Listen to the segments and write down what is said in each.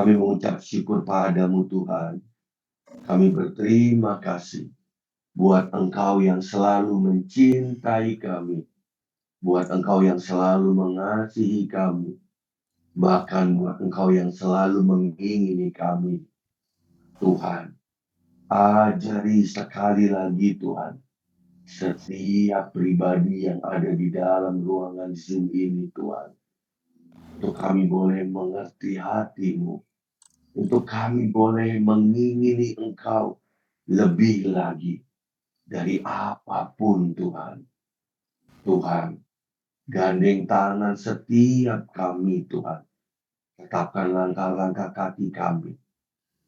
Kami mengucap syukur padamu Tuhan. Kami berterima kasih buat Engkau yang selalu mencintai kami, buat Engkau yang selalu mengasihi kami, bahkan buat Engkau yang selalu mengingini kami. Tuhan, ajari sekali lagi Tuhan, setiap pribadi yang ada di dalam ruangan Zoom ini Tuhan, untuk kami boleh mengerti hati-Mu, untuk kami boleh mengingini Engkau lebih lagi dari apapun Tuhan. Tuhan, gandeng tangan setiap kami Tuhan. Tetapkan langkah-langkah kaki kami,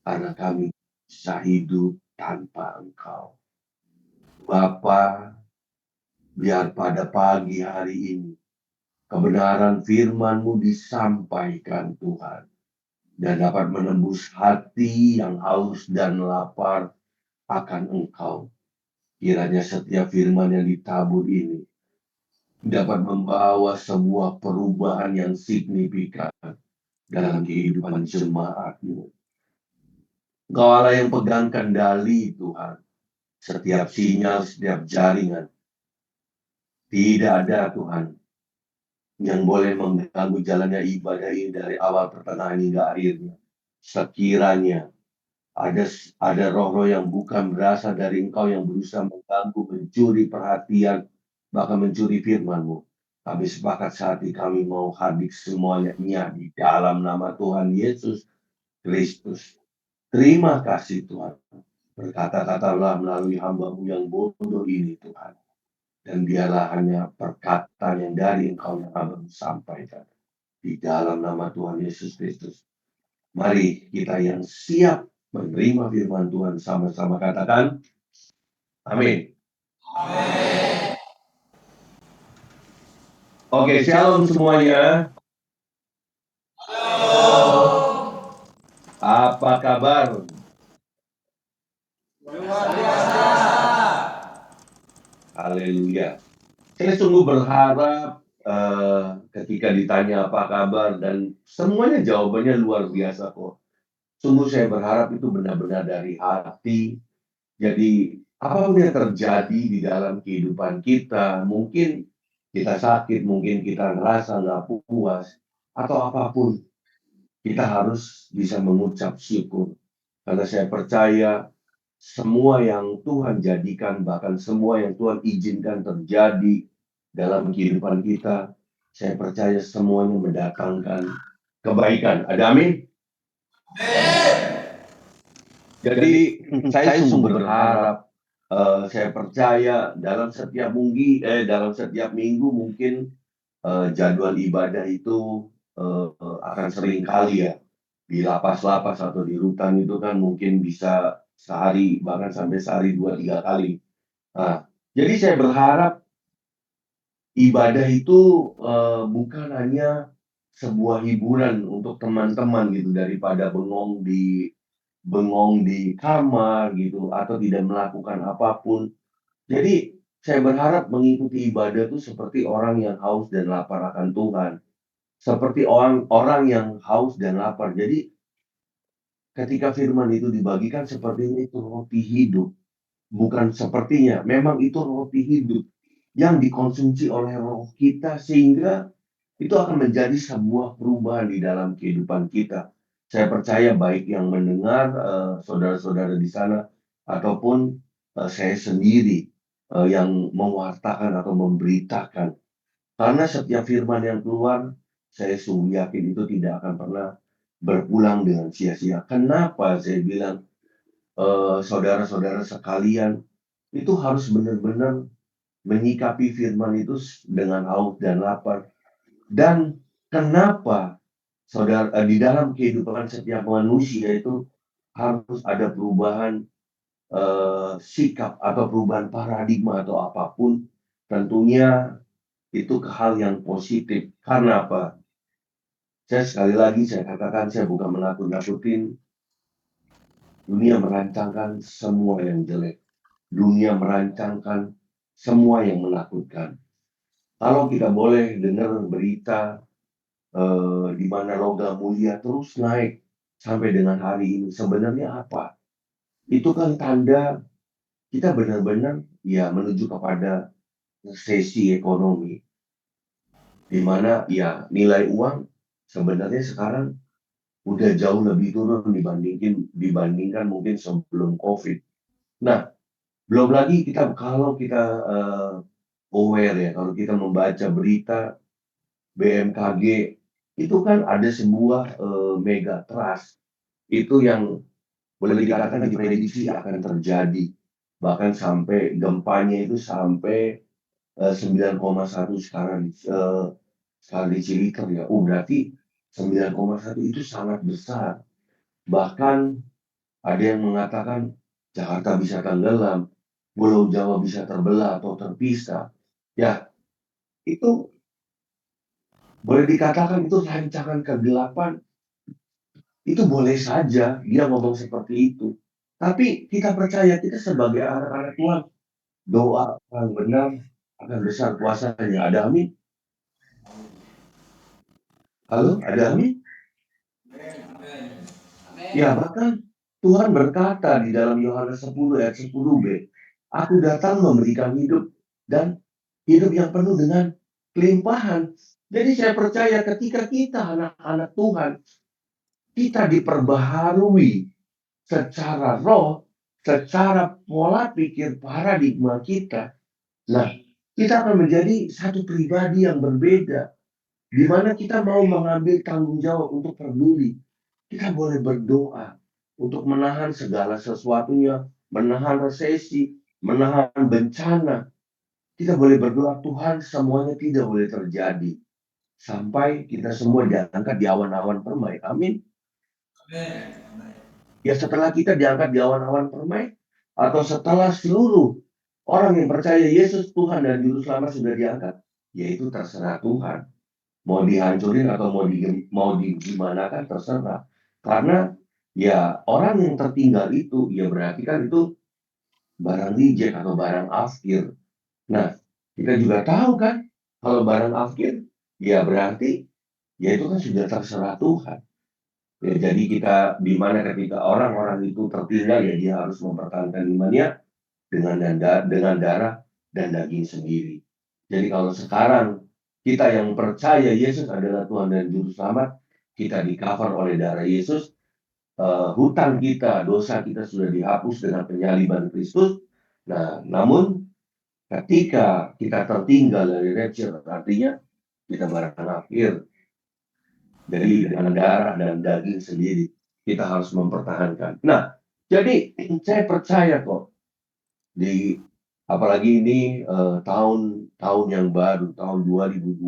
karena kami bisa hidup tanpa Engkau. Bapa, biar pada pagi hari ini kebenaran firman-Mu disampaikan Tuhan, dan dapat menembus hati yang haus dan lapar akan Engkau. Kiranya setiap firman yang ditabur ini dapat membawa sebuah perubahan yang signifikan dalam kehidupan jemaat-Mu. Engkau Allah yang pegang kendali Tuhan. Setiap sinyal, setiap jaringan. Tidak ada Tuhan yang boleh mengganggu jalannya ibadah ini dari awal, pertengahan hingga akhirnya. Sekiranya ada roh-roh yang bukan berasal dari Engkau yang berusaha mengganggu, mencuri perhatian, bahkan mencuri firman-Mu. Kami sepakat saat ini kami mau hadir semuanya di dalam nama Tuhan Yesus Kristus. Terima kasih Tuhan. Berkata-katalah melalui hamba-Mu yang bodoh ini Tuhan. Dan biarlah hanya perkataan yang dari Engkau yang hamba-Mu sampaikan. Di dalam nama Tuhan Yesus Kristus. Mari kita yang siap menerima firman Tuhan sama-sama katakan amin. Amin. Oke, shalom semuanya. Halo. Apa kabar? Luar biasa. Haleluya. Saya sungguh berharap ketika ditanya apa kabar dan semuanya jawabannya luar biasa kok. Sungguh saya berharap itu benar-benar dari hati. Jadi apapun yang terjadi di dalam kehidupan kita, mungkin kita sakit, mungkin kita ngerasa nggak puas, atau apapun, kita harus bisa mengucap syukur. Karena saya percaya semua yang Tuhan jadikan, bahkan semua yang Tuhan izinkan terjadi dalam kehidupan kita, saya percaya semuanya mendatangkan kebaikan. Ada amin? Jadi saya sungguh berharap, saya percaya dalam setiap minggu mungkin jadwal ibadah itu akan sering kali ya di lapas-lapas atau di rutan itu kan mungkin bisa sehari bahkan sampai sehari 2-3 kali. Nah, jadi saya berharap ibadah itu bukan hanya sebuah hiburan untuk teman-teman gitu daripada bengong di kamar gitu atau tidak melakukan apapun. Jadi saya berharap mengikuti ibadah itu seperti orang yang haus dan lapar akan Tuhan. Seperti orang yang haus dan lapar. Jadi ketika firman itu dibagikan sepertinya itu roti hidup. Bukan sepertinya, memang itu roti hidup yang dikonsumsi oleh roh kita sehingga itu akan menjadi sebuah perubahan di dalam kehidupan kita. Saya percaya baik yang mendengar saudara-saudara di sana ataupun saya sendiri yang mewartakan atau memberitakan. Karena setiap firman yang keluar, saya sungguh yakin itu tidak akan pernah berpulang dengan sia-sia. Kenapa saya bilang saudara-saudara sekalian itu harus benar-benar menyikapi firman itu dengan haus dan lapar. Dan kenapa di dalam kehidupan setiap manusia itu harus ada perubahan sikap atau perubahan paradigma atau apapun, tentunya itu hal yang positif. Karena apa? Sekali lagi saya katakan, saya bukan menakut-nakutin. Dunia merancangkan semua yang jelek. Dunia merancangkan semua yang menakutkan. Kalau kita boleh dengar berita di mana logam mulia terus naik, sampai dengan hari ini sebenarnya apa? Itu kan tanda kita benar-benar ya menuju kepada resesi ekonomi, di mana ya nilai uang sebenarnya sekarang udah jauh lebih turun dibandingkan mungkin sebelum COVID. Nah, belum lagi kalau kita aware ya, kalau kita membaca berita BMKG itu kan ada sebuah mega trust itu yang boleh dikatakan diprediksi akan terjadi, bahkan sampai gempanya itu sampai 9,1 skala Richter ya. Oh, berarti 9,1 itu sangat besar. Bahkan ada yang mengatakan Jakarta bisa tenggelam, Pulau Jawa bisa terbelah atau terpisah. Ya, itu boleh dikatakan itu rancangan kegelapan. Itu boleh saja dia ngomong seperti itu. Tapi kita percaya kita sebagai anak-anak Tuhan, doa yang benar akan besar kuasanya. Ada amin? Halo, ada amin? Ya, bahkan Tuhan berkata di dalam Yohanes 10 ayat 10b, Aku datang memberikan hidup dan hidup yang penuh dengan kelimpahan. Jadi saya percaya ketika kita anak-anak Tuhan, kita diperbaharui secara roh, secara pola pikir paradigma kita. Nah, kita akan menjadi satu pribadi yang berbeda, di mana kita mau mengambil tanggung jawab untuk peduli. Kita boleh berdoa untuk menahan segala sesuatunya, menahan resesi, menahan bencana. Kita boleh berdoa, Tuhan semuanya tidak boleh terjadi. Sampai kita semua diangkat di awan-awan permai. Amin. Ya setelah kita diangkat di awan-awan permai, atau setelah seluruh orang yang percaya Yesus Tuhan dan Juru Selamat sudah diangkat, yaitu terserah Tuhan. Mau dihancurin atau mau gimana kan terserah. Karena ya orang yang tertinggal itu, ya berarti kan itu barang reject atau barang afkir. Nah, kita juga tahu kan, kalau barang afkir, ya berarti ya itu kan sudah terserah Tuhan. Ya, jadi kita di mana ketika orang-orang itu tertinggal ya dia harus mempertahankan imannya dengan darah dan daging sendiri. Jadi kalau sekarang kita yang percaya Yesus adalah Tuhan dan Juru Selamat, kita di cover oleh darah Yesus, hutang kita, dosa kita sudah dihapus dengan penyaliban Kristus. Nah, namun ketika kita tertinggal dari rapture, artinya kita barang akhir. Jadi dengan darah dan daging sendiri, kita harus mempertahankan. Nah, jadi saya percaya kok, di apalagi ini tahun yang baru, tahun 2026,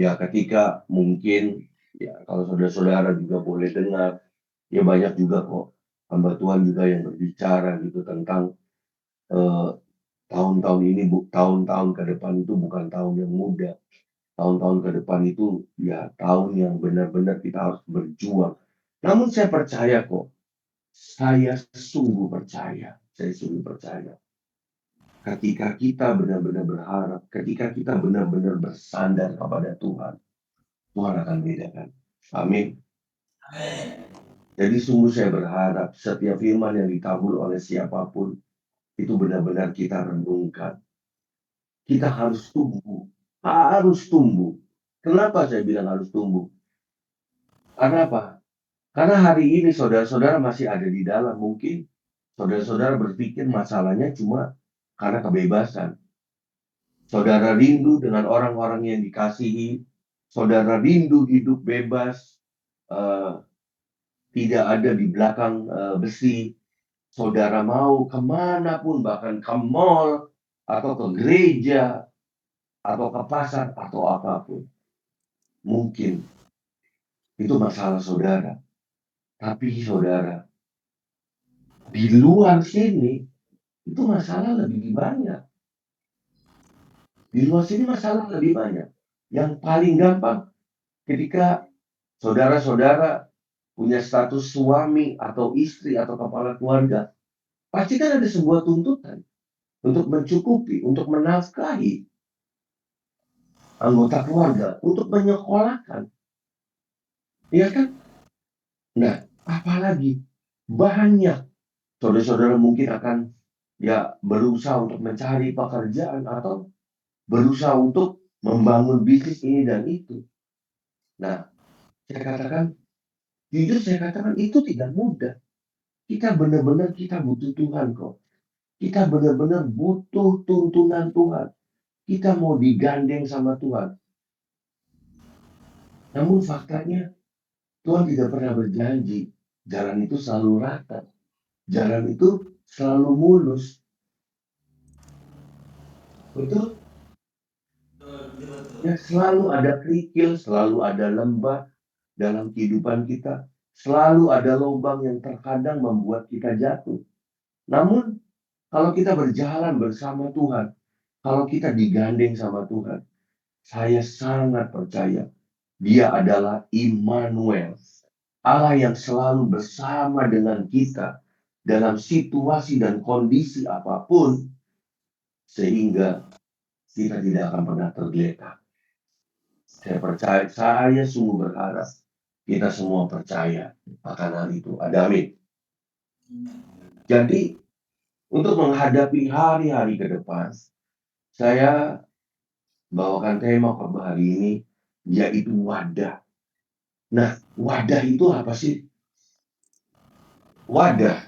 ya ketika mungkin, ya kalau saudara-saudara juga boleh dengar, ya banyak juga kok hamba Tuhan juga yang berbicara gitu tentang eh, tahun-tahun ini, tahun-tahun ke depan itu bukan tahun yang mudah. Tahun-tahun ke depan itu ya tahun yang benar-benar kita harus berjuang. Namun saya percaya kok, saya sungguh percaya. Ketika kita benar-benar berharap, ketika kita benar-benar bersandar kepada Tuhan, Tuhan akan bedakan. Amin. Jadi sungguh saya berharap setiap firman yang ditabur oleh siapapun, itu benar-benar kita renungkan. Kita harus tumbuh. Harus tumbuh. Kenapa saya bilang harus tumbuh? Karena apa? Karena hari ini saudara-saudara masih ada di dalam. Mungkin saudara-saudara berpikir masalahnya cuma karena kebebasan. Saudara rindu dengan orang-orang yang dikasihi. Saudara rindu hidup bebas. eh, Tidak ada di belakang besi. Saudara mau kemanapun, bahkan ke mall, atau ke gereja, atau ke pasar, atau apapun. Mungkin itu masalah saudara. Tapi saudara, di luar sini, itu masalah lebih banyak. Di luar sini masalah lebih banyak. Yang paling gampang ketika saudara-saudara punya status suami atau istri atau kepala keluarga, pasti kan ada sebuah tuntutan untuk mencukupi, untuk menafkahi anggota keluarga, untuk menyekolahkan. Iya kan? Nah, apalagi banyak saudara-saudara mungkin akan ya berusaha untuk mencari pekerjaan atau berusaha untuk membangun bisnis ini dan itu. Nah, saya katakan, jujur saya katakan itu tidak mudah. Kita benar-benar kita butuh Tuhan kok. Kita benar-benar butuh tuntunan Tuhan. Kita mau digandeng sama Tuhan. Namun faktanya Tuhan tidak pernah berjanji jalan itu selalu rata. Jalan itu selalu mulus. Betul? Ya, selalu ada kerikil, selalu ada lembah dalam kehidupan kita. Selalu ada lubang yang terkadang membuat kita jatuh. Namun, kalau kita berjalan bersama Tuhan, kalau kita digandeng sama Tuhan, saya sangat percaya Dia adalah Immanuel, Allah yang selalu bersama dengan kita dalam situasi dan kondisi apapun, sehingga kita tidak akan pernah tergeletak. Saya percaya, saya sungguh berharap kita semua percaya akan hal itu. Ada amin. Jadi, untuk menghadapi hari-hari ke depan, saya bawakan tema khotbah hari ini, yaitu wadah. Nah, wadah itu apa sih? Wadah.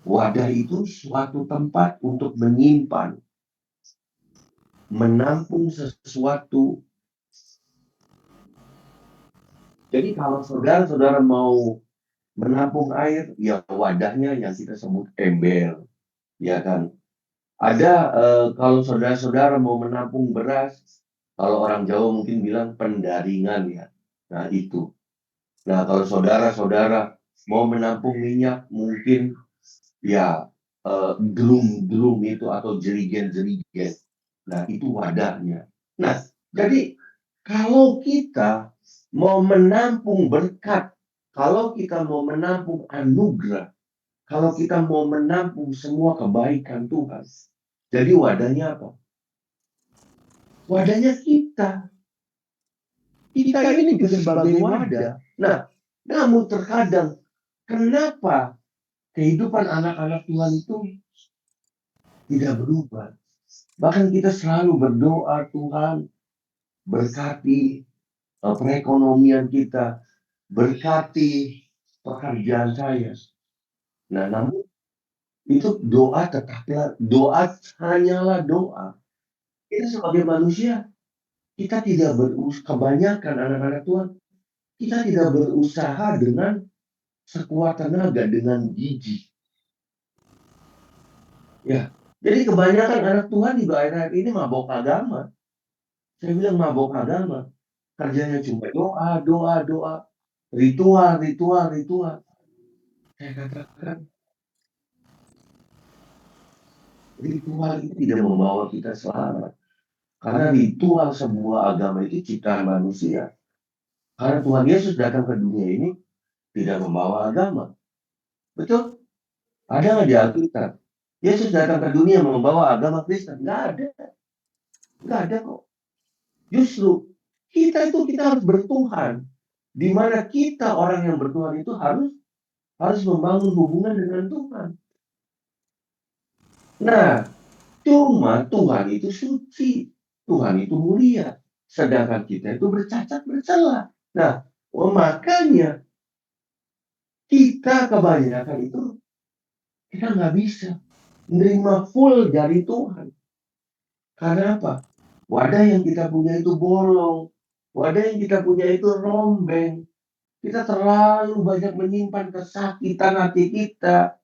Wadah itu suatu tempat untuk menyimpan, menampung sesuatu. Jadi kalau saudara-saudara mau menampung air, ya wadahnya yang kita sebut ember, ya kan? Ada kalau saudara-saudara mau menampung beras, kalau orang Jawa mungkin bilang pendaringan ya. Nah itu. Nah kalau saudara-saudara mau menampung minyak, mungkin ya drum-drum itu atau jerigen-jerigen. Nah itu wadahnya. Nah jadi kalau kita mau menampung berkat, kalau kita mau menampung anugerah, kalau kita mau menampung semua kebaikan Tuhan, jadi wadahnya apa? Wadahnya kita. Kita ini juga sebagai wadah. Nah, namun terkadang kenapa kehidupan anak-anak Tuhan itu tidak berubah? Bahkan kita selalu berdoa, Tuhan berkati perekonomian kita, berkati pekerjaan saya. Nah, namun itu doa tetaplah doa, hanyalah doa. Kita sebagai manusia, kita tidak berusaha, kebanyakan anak-anak Tuhan, kita tidak berusaha dengan sekuat tenaga, dengan gigi. Ya, jadi kebanyakan anak Tuhan juga akhir-akhir ini mabok agama. Saya bilang mabok agama. Kerjanya cuma doa, doa, doa. Ritual, ritual, ritual. Saya katakan, ritual itu tidak membawa kita selamat. Karena ritual sebuah agama itu ciptaan manusia. Karena Tuhan Yesus datang ke dunia ini tidak membawa agama. Betul? Ada nggak di Alkitab? Yesus datang ke dunia membawa agama Kristen? Nggak ada. Nggak ada kok. Justru kita harus bertuhan. Di mana kita orang yang bertuhan itu harus membangun hubungan dengan Tuhan. Nah, cuma Tuhan itu suci, Tuhan itu mulia, sedangkan kita itu bercacat bercela. Nah, makanya kita kebanyakan itu kita nggak bisa menerima full dari Tuhan. Karena apa? Wadah yang kita punya itu bolong, wadah yang kita punya itu rombeng. Kita terlalu banyak menyimpan kesakitan hati kita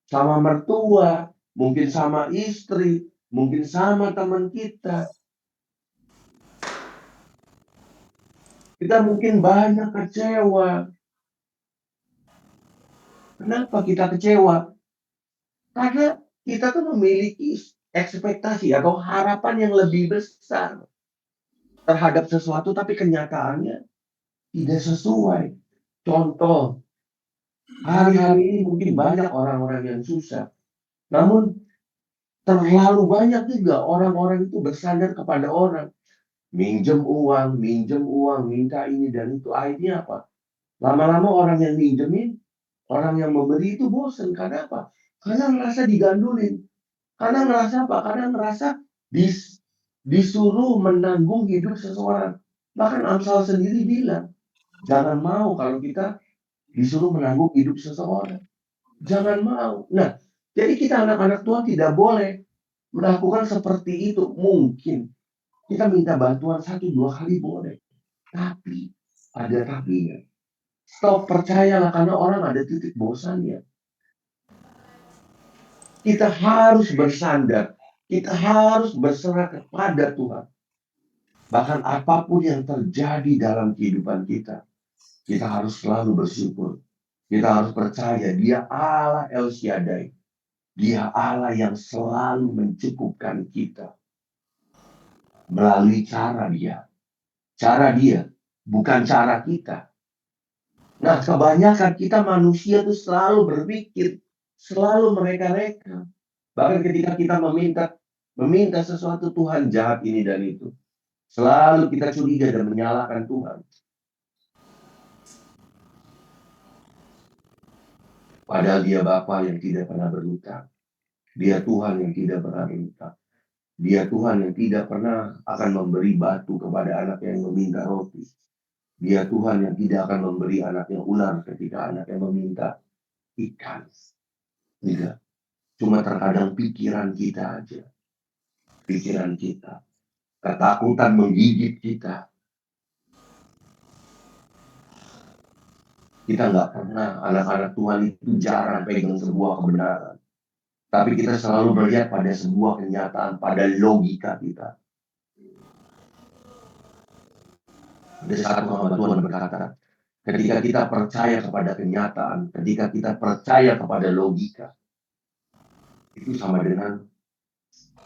sama mertua, mungkin sama istri, mungkin sama teman kita. Kita mungkin banyak kecewa. Kenapa kita kecewa? Karena kita tuh memiliki ekspektasi atau harapan yang lebih besar terhadap sesuatu, tapi kenyataannya tidak sesuai. Contoh, hari-hari ini mungkin banyak orang-orang yang susah. Namun terlalu banyak juga orang-orang itu bersandar kepada orang. Minjem uang, minta ini dan itu. Akhirnya apa? Lama-lama orang yang minjemin, orang yang memberi itu bosen. Karena apa? Karena merasa digandulin. Karena merasa apa? Karena merasa disuruh menanggung hidup seseorang. Bahkan Amsal sendiri bilang, jangan mau kalau kita disuruh menanggung hidup seseorang. Jangan mau. Nah, jadi kita anak-anak Tuhan tidak boleh melakukan seperti itu. Mungkin kita minta bantuan 1-2 kali boleh. Tapi, ada tapinya. Stop, percayalah karena orang ada titik bosannya. Kita harus bersandar. Kita harus berserah kepada Tuhan. Bahkan apapun yang terjadi dalam kehidupan kita, kita harus selalu bersyukur. Kita harus percaya Dia Allah El Shaddai. Dia Allah yang selalu mencukupkan kita melalui cara Dia. Cara Dia, bukan cara kita. Nah, kebanyakan kita manusia itu selalu berpikir, selalu mereka-reka. Bahkan ketika kita meminta sesuatu, Tuhan jahat ini dan itu. Selalu kita curiga dan menyalahkan Tuhan. Padahal Dia Bapa yang tidak pernah berhutang. Dia Tuhan yang tidak pernah berhutang. Dia Tuhan yang tidak pernah akan memberi batu kepada anak yang meminta roti. Dia Tuhan yang tidak akan memberi anaknya ular ketika anaknya meminta ikan. Tidak. Cuma terkadang pikiran kita aja. Pikiran kita. Ketakutan menggigit kita. Kita nggak pernah, anak-anak Tuhan itu jarang pegang sebuah kebenaran. Tapi kita selalu melihat pada sebuah kenyataan, pada logika kita. Ada satu hamba Tuhan berkata, ketika kita percaya kepada kenyataan, ketika kita percaya kepada logika, itu sama dengan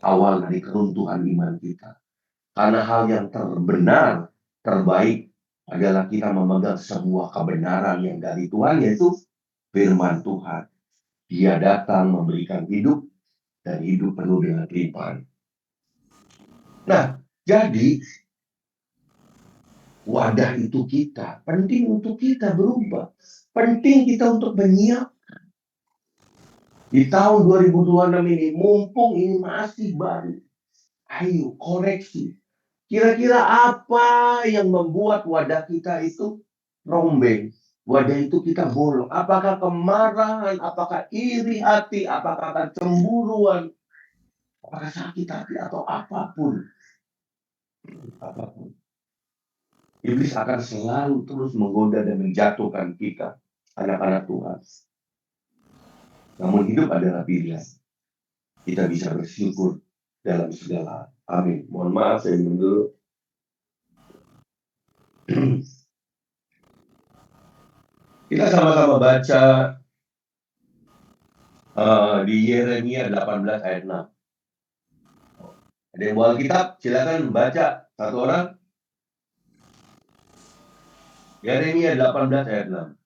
awal dari keruntuhan iman kita. Karena hal yang terbenar, terbaik adalah kita memegang sebuah kebenaran yang dari Tuhan, yaitu firman Tuhan. Dia datang memberikan hidup, dan hidup penuh dengan kelimpahan. Nah, jadi wadah itu kita, penting untuk kita berubah. Penting kita untuk menyiapkan. Di tahun 2026 ini, mumpung ini masih baru, ayo koreksi. Kira-kira apa yang membuat wadah kita itu rombeng? Wadah itu kita bolong. Apakah kemarahan? Apakah iri hati? Apakah kecemburuan? Apakah sakit hati? Atau apapun. Apapun. Iblis akan selalu terus menggoda dan menjatuhkan kita, anak-anak Tuhan. Namun hidup adalah pilihan. Kita bisa bersyukur dalam segala. Amin. Mohon maaf, saya minum dulu. Kita sama-sama baca di Yeremia 18 ayat 6. Ada yang bawa Alkitab? Silakan baca. Satu orang. Yeremia 18 ayat 6.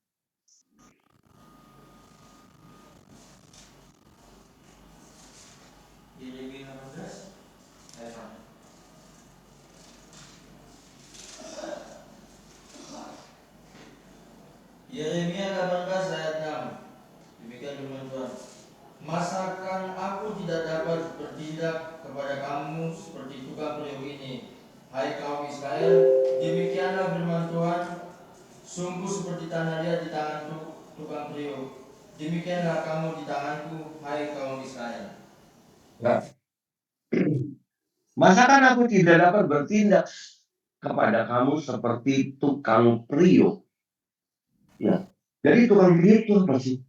Yeremia 18 ayat 6. Demikian firman Tuhan. Masakan aku tidak dapat bertindak kepada kamu seperti tukang periuk ini, hai kaum Israel? Demikianlah firman Tuhan. Sungguh seperti tanah liat di tangan tukang periuk, demikianlah kamu di tanganku, hai kaum Israel. Nah, masakan aku tidak dapat bertindak kepada kamu seperti tukang periuk. Ya, jadi tukang periuk itu apa sih?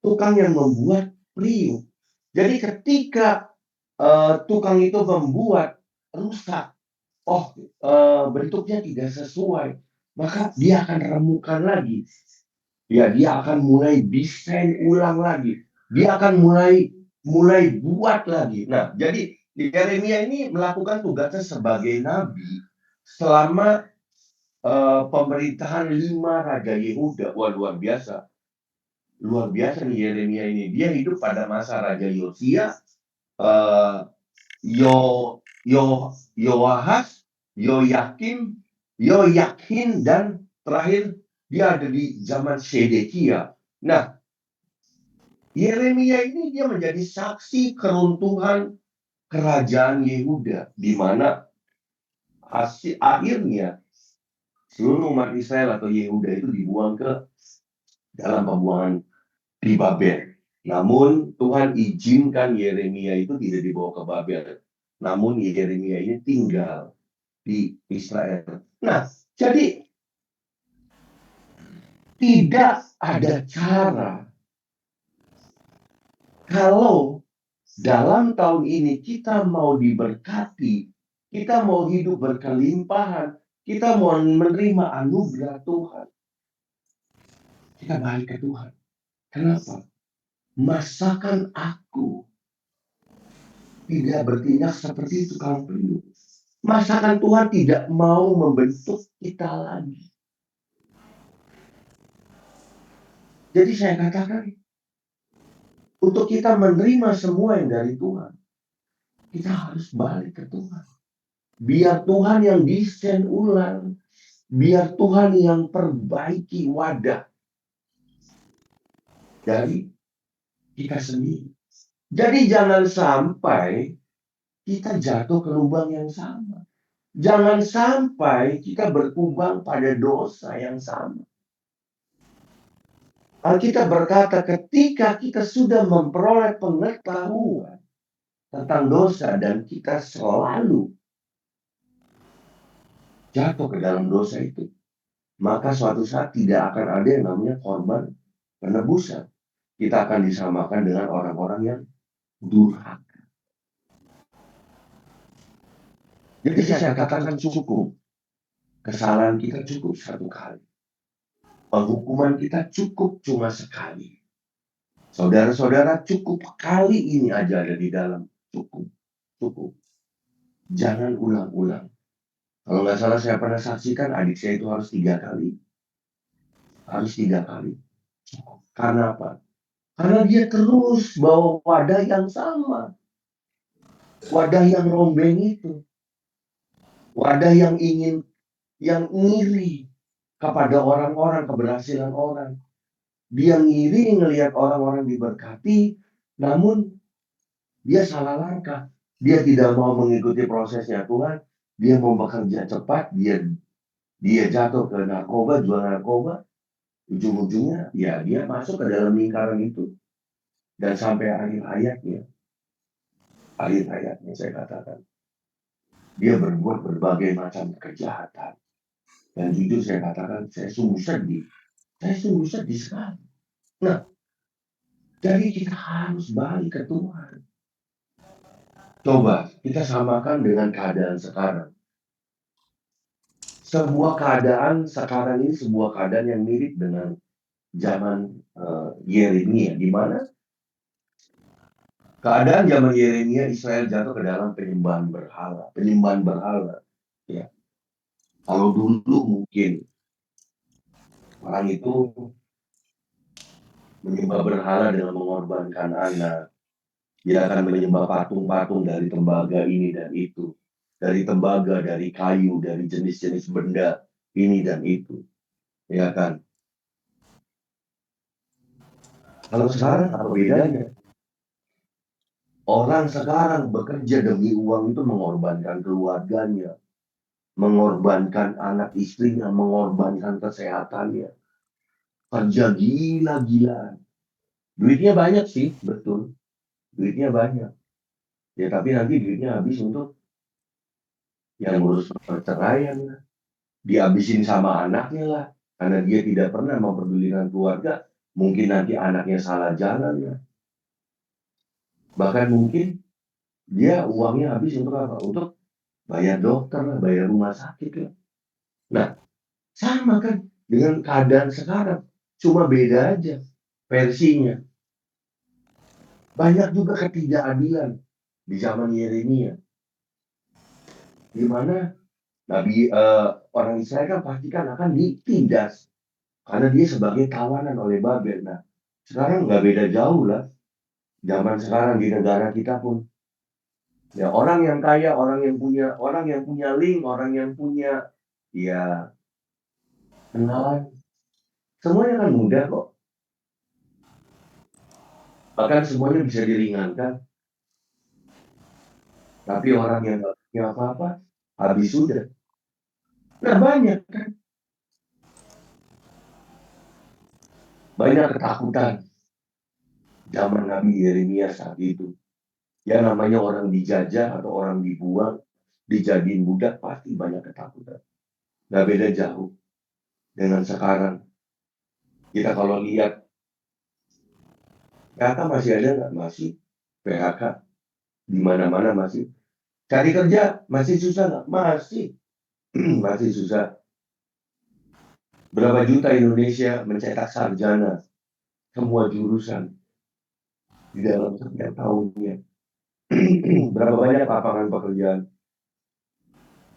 Tukang yang membuat periuk. Jadi ketika tukang itu membuat rusak, bentuknya tidak sesuai, maka dia akan remukan lagi. Ya, dia akan mulai desain ulang lagi. Dia akan mulai buat lagi. Nah, jadi Yeremia ini melakukan tugasnya sebagai nabi selama pemerintahan 5 Raja Yehuda. Wah, luar biasa. Luar biasa nih Yeremia ini. Dia hidup pada masa Raja Yosia, uh, Yoahas, Yoyakim, Yoyakin, dan terakhir Dia ada di zaman Sedekia. Nah, Yeremia ini dia menjadi saksi keruntuhan kerajaan Yehuda, di mana akhirnya seluruh umat Israel atau Yehuda itu dibuang ke dalam pembuangan di Babel. Namun Tuhan izinkan Yeremia itu tidak dibawa ke Babel. Namun Yeremia ini tinggal di Israel. Nah, jadi tidak ada cara kalau dalam tahun ini kita mau diberkati, kita mau hidup berkelimpahan, kita mau menerima anugerah Tuhan. Kita balik ke Tuhan. Kenapa? Masakan aku tidak bertindak seperti itu kalau perlu. Masakan Tuhan tidak mau membentuk kita lagi. Jadi saya katakan, untuk kita menerima semua yang dari Tuhan, kita harus balik ke Tuhan. Biar Tuhan yang desain ulang. Biar Tuhan yang perbaiki wadah dari kita sendiri. Jadi jangan sampai kita jatuh ke lubang yang sama. Jangan sampai kita berkubang pada dosa yang sama. Alkitab berkata ketika kita sudah memperoleh pengetahuan tentang dosa dan kita selalu jatuh ke dalam dosa itu, maka suatu saat tidak akan ada yang namanya korban penebusan. Kita akan disamakan dengan orang-orang yang durhaka. Jadi saya katakan cukup. Kesalahan kita cukup satu kali. Penghukuman kita cukup cuma sekali. Saudara-saudara, cukup kali ini aja ada di dalam. Cukup. Cukup. Jangan ulang-ulang. Kalau nggak salah saya pernah saksikan adik saya itu harus 3 kali. Harus 3 kali. Cukup. Karena apa? Karena dia terus bawa wadah yang sama. Wadah yang rombeng itu. Wadah yang iri kepada orang-orang, keberhasilan orang. Dia ngiri ngelihat orang-orang diberkati, namun dia salah langkah. Dia tidak mau mengikuti prosesnya Tuhan. Dia mau bekerja cepat, dia jatuh ke narkoba, jual narkoba. Ujung-ujungnya ya dia masuk ke dalam lingkaran itu. Dan sampai akhir hayatnya saya katakan, dia berbuat berbagai macam kejahatan. Dan jujur saya katakan, saya sungguh sedih. Saya sungguh sedih sekali. Nah, jadi kita harus balik ke Tuhan. Coba kita samakan dengan keadaan sekarang. Sebuah keadaan sekarang ini sebuah keadaan yang mirip dengan zaman Yeremia, di mana keadaan zaman Yeremia Israel jatuh ke dalam penyembahan berhala. Ya, kalau dulu mungkin orang itu menyembah berhala dengan mengorbankan anak. Dia akan menyembah patung-patung dari tembaga ini dan itu. Dari tembaga, dari kayu, dari jenis-jenis benda ini dan itu. Ya kan? Kalau sekarang apa bedanya? Orang sekarang bekerja demi uang itu mengorbankan keluarganya. Mengorbankan anak istrinya, mengorbankan kesehatannya. Kerja gila-gilaan. Duitnya banyak sih, betul. Duitnya banyak. Ya tapi nanti duitnya habis untuk yang ngurus perceraian lah. Dihabisin sama anaknya lah. Karena dia tidak pernah memperdulikan keluarga. Mungkin nanti anaknya salah jalan lah. Bahkan mungkin dia uangnya habis untuk apa? Untuk bayar dokter lah, bayar rumah sakit lah. Nah, sama kan dengan keadaan sekarang. Cuma beda aja versinya. Banyak juga ketidakadilan di zaman Yeremia. Di mana orang Israel kan pastikan akan ditindas. Karena dia sebagai tawanan oleh Babel. Nah, sekarang nggak beda jauh lah. Zaman sekarang di negara kita pun. Ya orang yang kaya, orang yang punya link, orang yang punya ya kenalan, Semuanya kan mudah kok. Bahkan semuanya bisa diringankan. Tapi orang yang nggak punya apa-apa, habis sudah. Nah banyak kan. Banyak ketakutan zaman Nabi Yeremia saat itu. Ya namanya orang dijajah atau orang dibuang, dijadiin budak, pasti banyak ketakutan. Nggak beda jauh dengan sekarang. Kita kalau lihat, PHK masih ada nggak? Masih. PHK di mana-mana masih. Cari kerja masih susah nggak? Masih. Masih susah. Berapa juta Indonesia mencetak sarjana semua jurusan di dalam setiap tahunnya. Berapa banyak lapangan pekerjaan.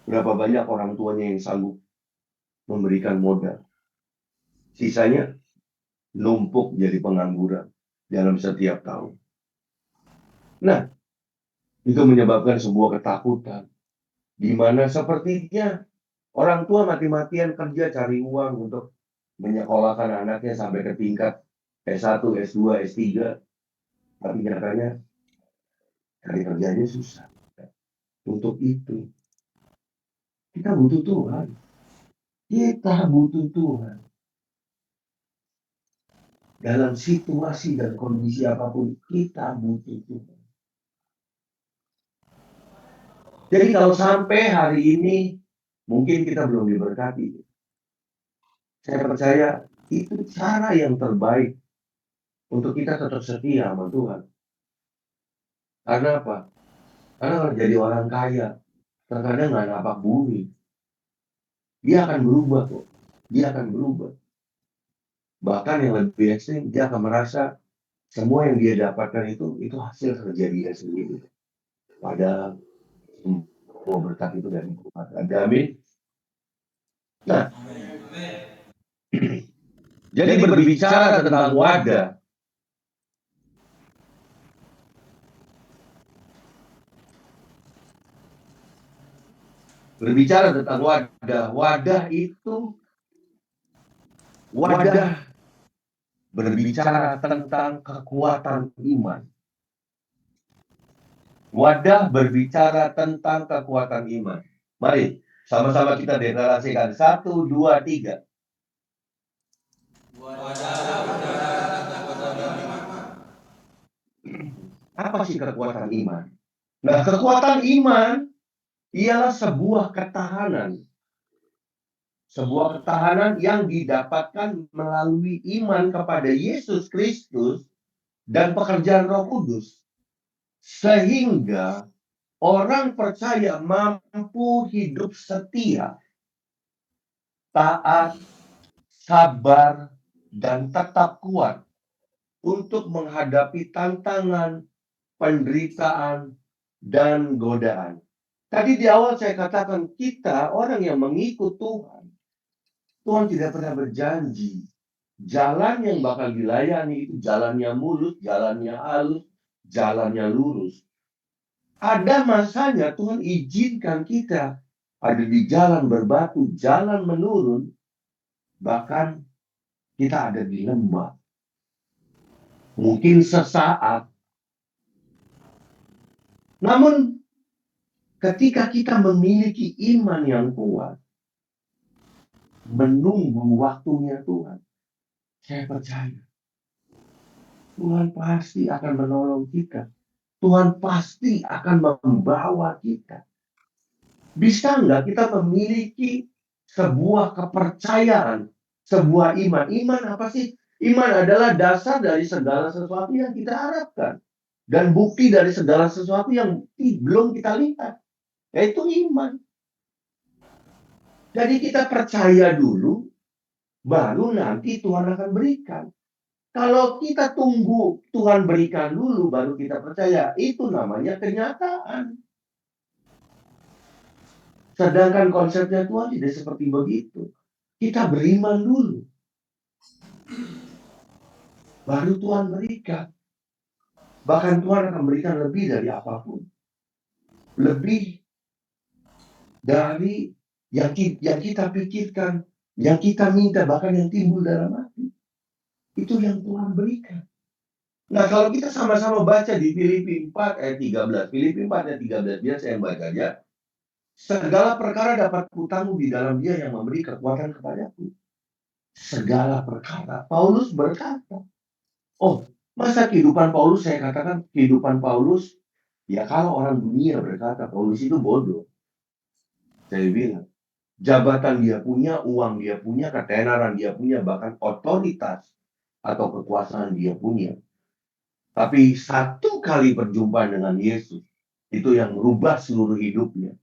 Berapa banyak orang tuanya yang sanggup memberikan modal. Sisanya numpuk jadi pengangguran dalam setiap tahun. Nah, itu menyebabkan sebuah ketakutan. Di mana sepertinya orang tua mati-matian kerja cari uang untuk menyekolahkan anaknya sampai ke tingkat S1, S2, S3. Tapi nyatanya cari kerjanya susah. Untuk itu, kita butuh Tuhan. Kita butuh Tuhan. Dalam situasi dan kondisi apapun, kita butuh Tuhan. Jadi kalau sampai hari ini, mungkin kita belum diberkati. Saya percaya itu cara yang terbaik untuk kita tetap setia sama Tuhan. Karena apa? Karena kalau jadi orang kaya, terkadang nggak napak bumi. Dia akan berubah kok. Dia akan berubah. Bahkan yang lebih ekstrim, dia akan merasa semua yang dia dapatkan itu hasil kerja dia sendiri. Padahal semua berkat itu dari Tuhan. Ada amin. Nah, jadi berbicara tentang wadah, wadah itu berbicara tentang kekuatan iman. Wadah berbicara tentang kekuatan iman. Mari sama-sama kita deklarasikan. 1, 2, 3. Apa sih kekuatan iman? Nah, kekuatan iman ialah sebuah ketahanan. Sebuah ketahanan yang didapatkan melalui iman kepada Yesus Kristus dan pekerjaan Roh Kudus. Sehingga orang percaya mampu hidup setia, taat, sabar, dan tetap kuat untuk menghadapi tantangan, penderitaan, dan godaan. Tadi di awal saya katakan kita orang yang mengikut Tuhan. Tuhan tidak pernah berjanji jalan yang bakal dilayani itu jalannya mulus, jalannya halus, jalannya lurus. Ada masanya Tuhan izinkan kita ada di jalan berbatu, jalan menurun, bahkan kita ada di lembah. Mungkin sesaat. Namun ketika kita memiliki iman yang kuat, menunggu waktunya Tuhan, saya percaya Tuhan pasti akan menolong kita. Tuhan pasti akan membawa kita. Bisa nggak kita memiliki sebuah kepercayaan, sebuah iman? Iman apa sih? Iman adalah dasar dari segala sesuatu yang kita harapkan. Dan bukti dari segala sesuatu yang belum kita lihat. Yaitu iman. Jadi kita percaya dulu, baru nanti Tuhan akan berikan. Kalau kita tunggu Tuhan berikan dulu, baru kita percaya, itu namanya kenyataan. Sedangkan konsepnya Tuhan tidak seperti begitu. Kita beriman dulu. Baru Tuhan berikan. Bahkan Tuhan akan berikan lebih dari apapun. Lebih dari yang kita pikirkan. Yang kita minta, bahkan yang timbul dalam hati, itu yang Tuhan berikan. Nah, kalau kita sama-sama baca di Filipi 4 ayat 13, Filipi 4 ayat 13, biar saya yang baca aja. Segala perkara dapat kutanggung di dalam Dia yang memberi kekuatan kepadaku. Segala perkara. Paulus berkata, oh, masa kehidupan Paulus, saya katakan kehidupan Paulus, ya kalau orang dunia berkata Paulus itu bodoh. Saya bilang, jabatan dia punya, uang dia punya, ketenaran dia punya, bahkan otoritas atau kekuasaan dia punya. Tapi satu kali perjumpaan dengan Yesus, itu yang merubah seluruh hidupnya.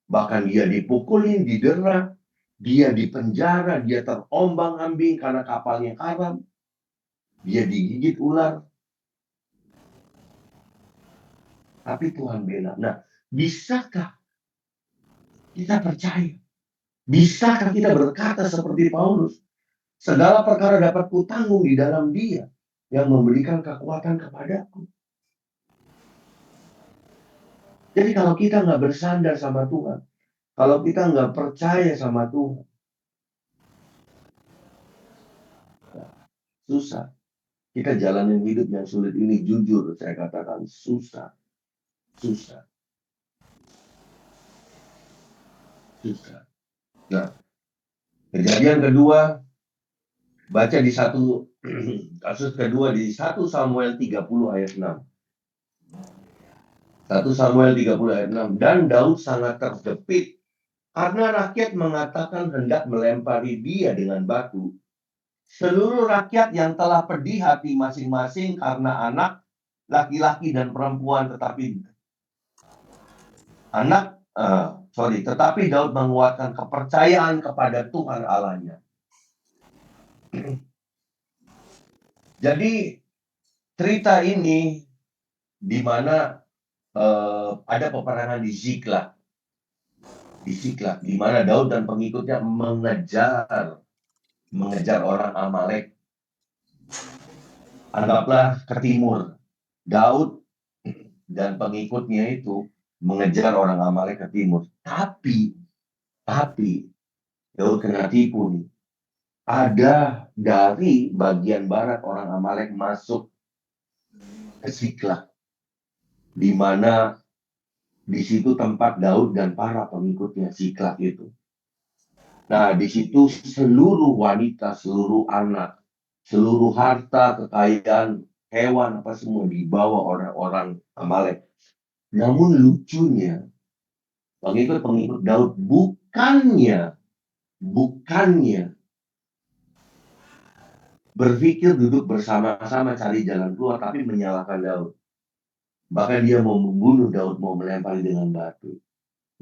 Bahkan dia dipukulin, didera, dia dipenjara, dia terombang-ambing karena kapalnya karam, dia digigit ular. Tapi Tuhan bela. Nah, bisakah kita percaya? Bisakah kita berkata seperti Paulus? Segala perkara dapat kutanggung di dalam Dia yang memberikan kekuatan kepadaku. Jadi kalau kita nggak bersandar sama Tuhan, kalau kita nggak percaya sama Tuhan, susah. Kita jalanin hidup yang sulit ini, jujur saya katakan susah. Susah. Susah. Nah, kejadian kedua, baca di kasus kedua di 1 Samuel 30 ayat 6. 1 Samuel 30 ayat 6. Dan Daud sangat terjepit karena rakyat mengatakan hendak melempari dia dengan batu. Seluruh rakyat yang telah pedih hati masing-masing karena anak laki-laki dan perempuan, tetapi Daud menguatkan kepercayaan kepada Tuhan Allahnya. Jadi cerita ini di mana ada peperangan di Ziklag, di mana Daud dan pengikutnya mengejar orang Amalek. Anggaplah ke timur. Daud dan pengikutnya itu mengejar orang Amalek ke timur. Tapi Daud kena tipu nih. Ada dari bagian barat orang Amalek masuk ke Ziklag, di mana di situ tempat Daud dan para pengikutnya. Ziklag itu. Nah, di situ seluruh wanita, seluruh anak, seluruh harta, kekayaan, hewan, apa semua dibawa orang-orang Amalek. Namun lucunya, pengikut-pengikut Daud bukannya berpikir duduk bersama-sama cari jalan keluar, tapi menyalahkan Daud. Bahkan dia mau membunuh Daud, mau melempari dengan batu.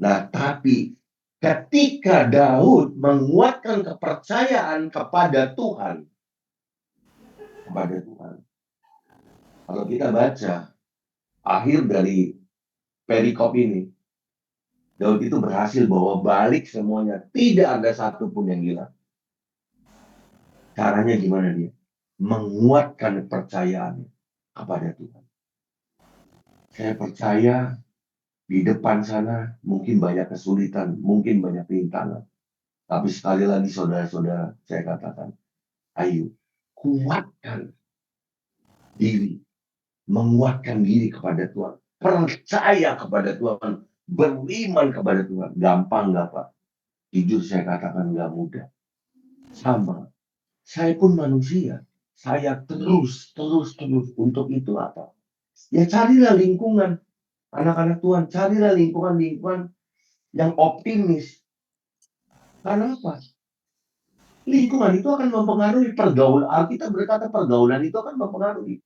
Nah, tapi ketika Daud menguatkan kepercayaan kepada Tuhan, kalau kita baca akhir dari perikop ini, Daud itu berhasil bawa balik semuanya. Tidak ada satupun yang hilang. Caranya gimana dia? Menguatkan kepercayaan kepada Tuhan. Saya percaya di depan sana mungkin banyak kesulitan, mungkin banyak rintangan. Tapi sekali lagi saudara-saudara, saya katakan, ayo kuatkan diri. Menguatkan diri kepada Tuhan. Percaya kepada Tuhan. Beriman kepada Tuhan. Gampang nggak Pak? Jujur saya katakan nggak mudah. Sama. Saya pun manusia. Saya terus untuk itu apa? Ya carilah lingkungan. Anak-anak Tuhan, carilah lingkungan yang optimis. Karena apa? Lingkungan itu akan mempengaruhi pergaulan. Alkitab berkata pergaulan itu akan mempengaruhi.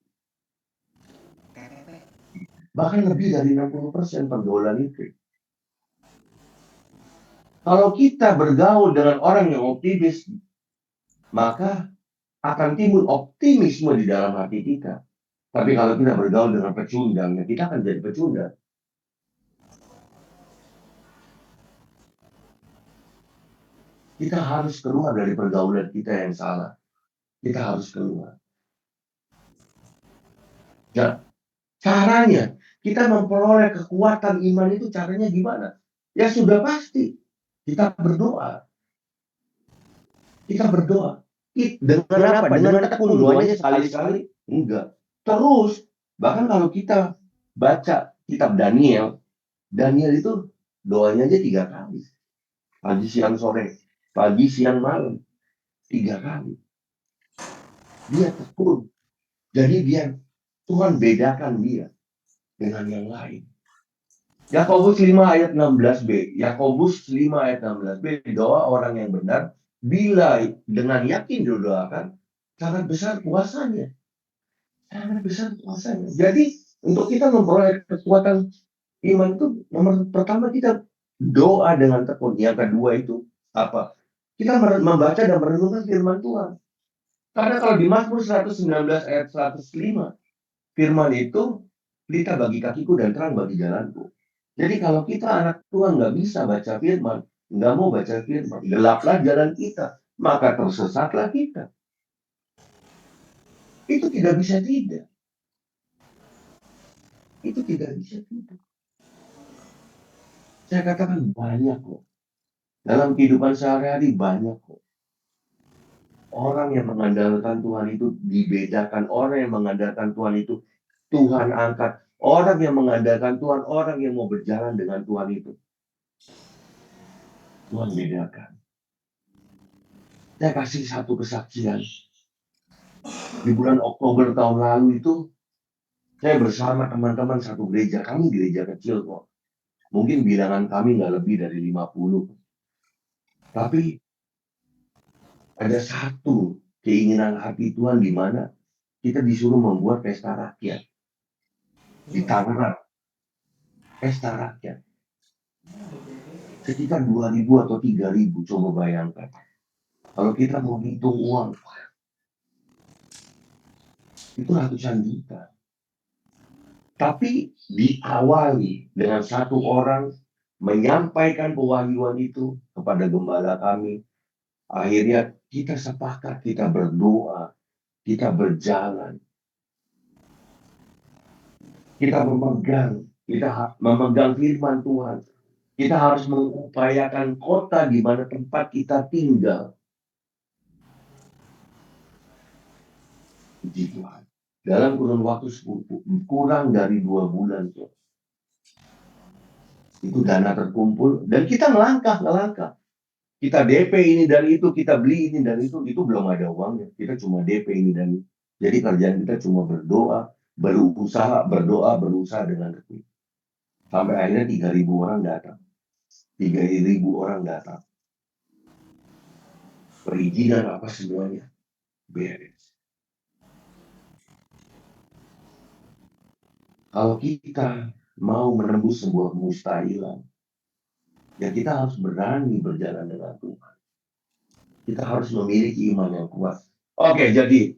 Bahkan lebih dari 60% pergaulan itu. Kalau kita bergaul dengan orang yang optimis, maka akan timbul optimisme di dalam hati kita. Tapi kalau kita bergaul dengan pecundang, ya kita akan jadi pecundang. Kita harus keluar dari pergaulan kita yang salah. Kita harus keluar. Ya, caranya kita memperoleh kekuatan iman itu caranya gimana? Ya sudah pasti kita berdoa. Kita berdoa. Dengan apa? Dengan tekun doanya sekali-sekali? Enggak. Terus, bahkan kalau kita baca kitab Daniel, Daniel itu doanya aja 3 kali. Pagi, siang, sore. Pagi, siang, malam. 3 kali. Dia tekun. Jadi dia, Tuhan bedakan dia dengan yang lain. Yakobus 5 ayat 16b. Yakobus 5 ayat 16b. Doa orang yang benar, bila dengan yakin didoakan, sangat besar kuasanya. Sangat besar kuasanya. Jadi, untuk kita memperoleh kekuatan iman itu, nomor pertama kita doa dengan tekun. Yang kedua itu apa? Kita membaca dan merenungkan firman Tuhan. Karena kalau di Mazmur 119 ayat 105, firman itu pelita bagi kakiku dan terang bagi jalanku. Jadi kalau kita anak Tuhan nggak bisa baca firman, nggak mau baca firman, gelaplah jalan kita, maka tersesatlah kita. Itu tidak bisa tidak. Itu tidak bisa tidak. Saya katakan banyak kok. Dalam kehidupan sehari-hari banyak kok. Orang yang mengandalkan Tuhan itu dibedakan. Orang yang mengandalkan Tuhan itu Tuhan angkat. Orang yang mengandalkan Tuhan, orang yang mau berjalan dengan Tuhan itu Tuhan bedakan. Saya kasih satu kesaksian. Di bulan Oktober tahun lalu itu, saya bersama teman-teman satu gereja. Kami gereja kecil kok. Mungkin bilangan kami nggak lebih dari 50. Tapi ada satu keinginan hati Tuhan di mana kita disuruh membuat pesta rakyat di Tangerang. Pesta rakyat. Sekitar 2.000 atau 3.000, coba bayangkan. Kalau kita mau hitung uang, itu ratusan juta. Tapi diawali dengan satu orang menyampaikan pewahyuan itu kepada gembala kami. Akhirnya kita sepakat, kita berdoa, kita berjalan. Kita memegang firman Tuhan. Kita harus mengupayakan kota di mana tempat kita tinggal. Puji Tuhan. Dalam kurun waktu kurang dari 2 bulan. Itu dana terkumpul. Dan kita ngelangkah. Kita DP ini dan itu, kita beli ini dan itu belum ada uangnya. Kita cuma DP ini dan itu. Jadi kerjaan kita cuma berdoa, berusaha dengan tekun. Sampai akhirnya 3.000 orang datang. 3.000 orang datang. Perizinan apa semuanya beres. Kalau kita mau menembus sebuah kemustahilan, ya kita harus berani berjalan dengan Tuhan. Kita harus memiliki iman yang kuat. Oke, jadi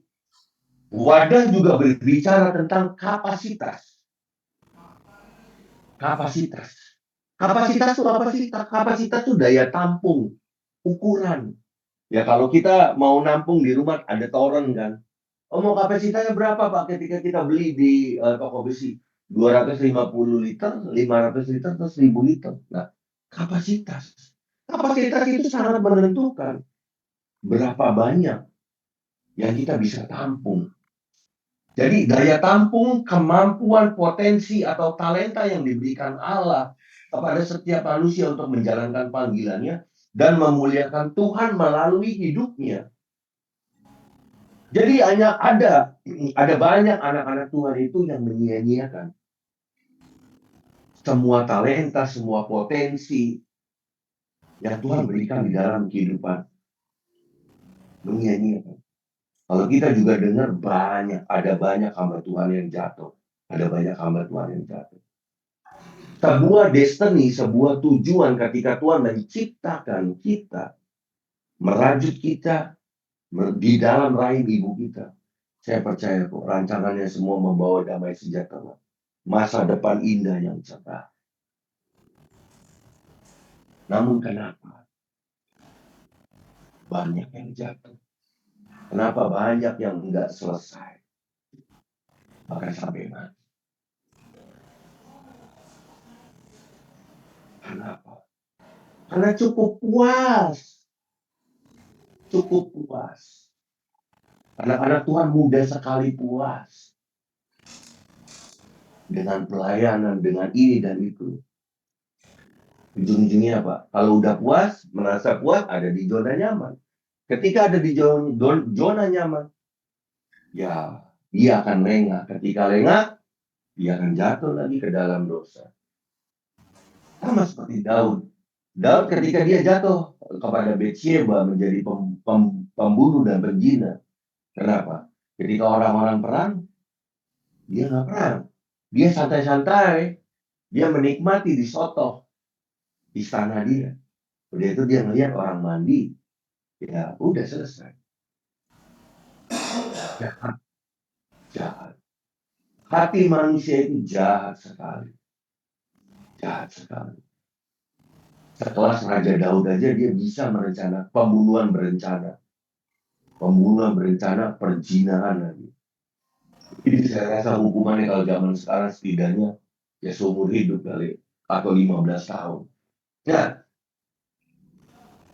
wadah juga berbicara tentang kapasitas. Kapasitas. Kapasitas itu apa sih? Kapasitas itu daya tampung, ukuran. Ya kalau kita mau nampung di rumah ada toren kan. Oh mau kapasitasnya berapa Pak ketika kita beli di toko besi? 250 liter, 500 liter, atau 1.000 liter. Nah, kapasitas. Kapasitas itu sangat menentukan berapa banyak yang kita bisa tampung. Jadi daya tampung, kemampuan, potensi, atau talenta yang diberikan Allah kepada setiap manusia untuk menjalankan panggilannya dan memuliakan Tuhan melalui hidupnya. Jadi hanya ada banyak anak-anak Tuhan itu yang menyia-nyiakan semua talenta, semua potensi yang Tuhan berikan di dalam kehidupan. Menyia-nyiakan. Kalau kita juga dengar ada banyak hamba Tuhan yang jatuh. Ada banyak hamba Tuhan yang jatuh. Sebuah destiny, sebuah tujuan ketika Tuhan menciptakan kita, merajut kita di dalam rahim ibu kita. Saya percaya kok rancangannya semua membawa damai sejahtera. Masa depan indah yang cerah. Namun kenapa banyak yang jatuh? Kenapa banyak yang enggak selesai? Bahkan sampai mati. Kenapa? Karena cukup puas. cukup puas. Anak-anak Tuhan mudah sekali puas dengan pelayanan, dengan ini dan itu. Ujung-ujungnya apa? Kalau udah puas, merasa puas, ada di zona nyaman. Ketika ada di zona nyaman, ya dia akan lengah. Ketika lengah, dia akan jatuh lagi ke dalam dosa. Sama seperti Daud. Daud ketika dia jatuh kepada Betsyeba menjadi pembunuh dan penzina. Kenapa? Ketika orang-orang perang, dia nggak perang. Dia santai-santai. Dia menikmati di soto istana dia. Udah itu dia ngelihat orang mandi. Ya udah selesai. Jahat. Jahat. Hati manusia itu jahat sekali. Jahat sekali. Sekelas Raja Daud aja dia bisa merencana pembunuhan berencana. Pembunuhan berencana, perzinahan lagi. Jadi saya rasa hukumannya kalau zaman sekarang setidaknya ya seumur hidup kali. Atau 15 tahun. Nah,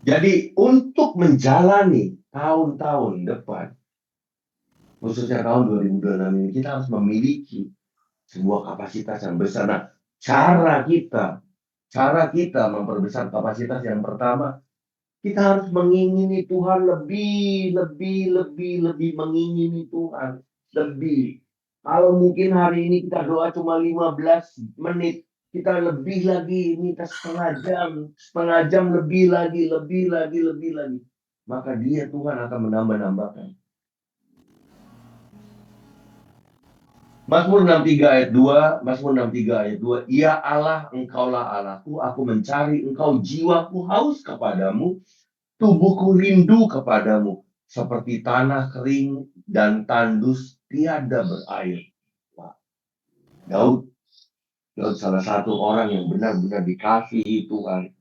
jadi untuk menjalani tahun-tahun depan, khususnya tahun 2026 ini, kita harus memiliki sebuah kapasitas yang besar. Nah, cara kita memperbesar kapasitas yang pertama, kita harus mengingini Tuhan lebih mengingini Tuhan. Lebih. Kalau mungkin hari ini kita doa cuma 15 menit, kita lebih lagi, minta setengah jam lebih lagi. Maka dia Tuhan akan menambah-nambahkan. Mazmur 63 ayat 2, Mazmur 63 ayat 2, Ya Allah, Engkaulah Allahku, aku mencari Engkau, jiwaku haus kepadamu, tubuhku rindu kepadamu, seperti tanah kering dan tandus tiada berair. Wah, Daud salah satu orang yang benar-benar dikasihi Tuhan.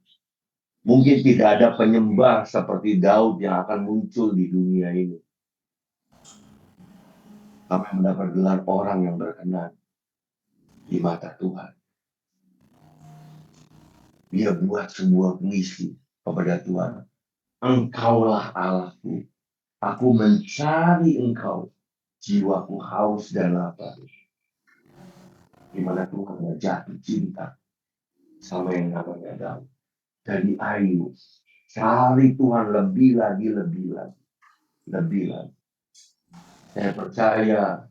Mungkin tidak ada penyembah seperti Daud yang akan muncul di dunia ini. Sampai mendapat gelar orang yang berkenan di mata Tuhan. Dia buat sebuah puisi kepada Tuhan. Engkaulah Allahku. Aku mencari Engkau. Jiwaku haus dan lapar. Di mana Tuhan jatuh cinta sama yang namanya Daud. Jadi ayo cari Tuhan lebih lagi. Saya percaya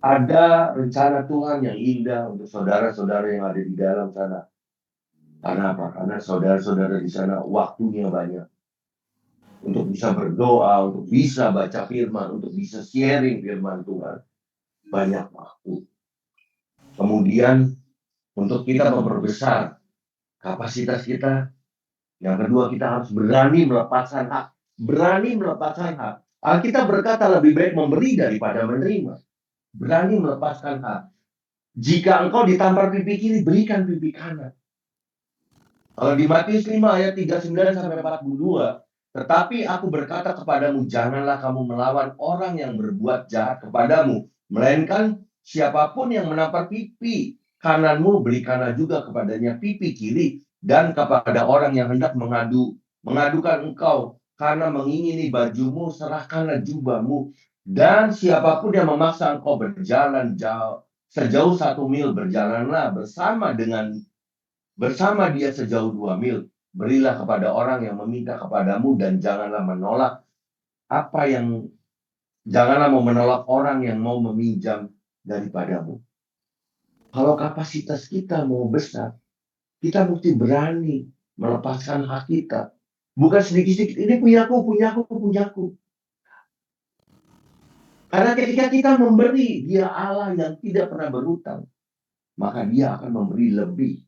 ada rencana Tuhan yang indah untuk saudara-saudara yang ada di dalam sana. Karena apa? Karena saudara-saudara di sana waktunya banyak. Untuk bisa berdoa, untuk bisa baca firman, untuk bisa sharing firman Tuhan. Banyak waktu. Kemudian untuk kita memperbesar kapasitas kita. Yang kedua, kita harus berani melepaskan hak. Alkitab berkata lebih baik memberi daripada menerima. Berani melepaskan hak. Jika engkau ditampar pipi kiri, berikan pipi kanan. Kalau di Matius 5 ayat 39-42, tetapi aku berkata kepadamu, janganlah kamu melawan orang yang berbuat jahat kepadamu, melainkan siapapun yang menampar pipi kananmu, berikanlah juga kepadanya pipi kiri, dan kepada orang yang hendak mengadukan engkau karena mengingini bajumu, serahkanlah jubahmu. Dan siapapun yang memaksa engkau berjalan sejauh 1 mil, berjalanlah bersama dia sejauh 2 mil. Berilah kepada orang yang meminta kepadamu, dan janganlah mau menolak orang yang mau meminjam daripadamu. Kalau kapasitas kita mau besar, kita mesti berani melepaskan hak kita. Bukan sedikit-sedikit, ini punyaku. Karena ketika kita memberi, dia Allah yang tidak pernah berhutang. Maka dia akan memberi lebih.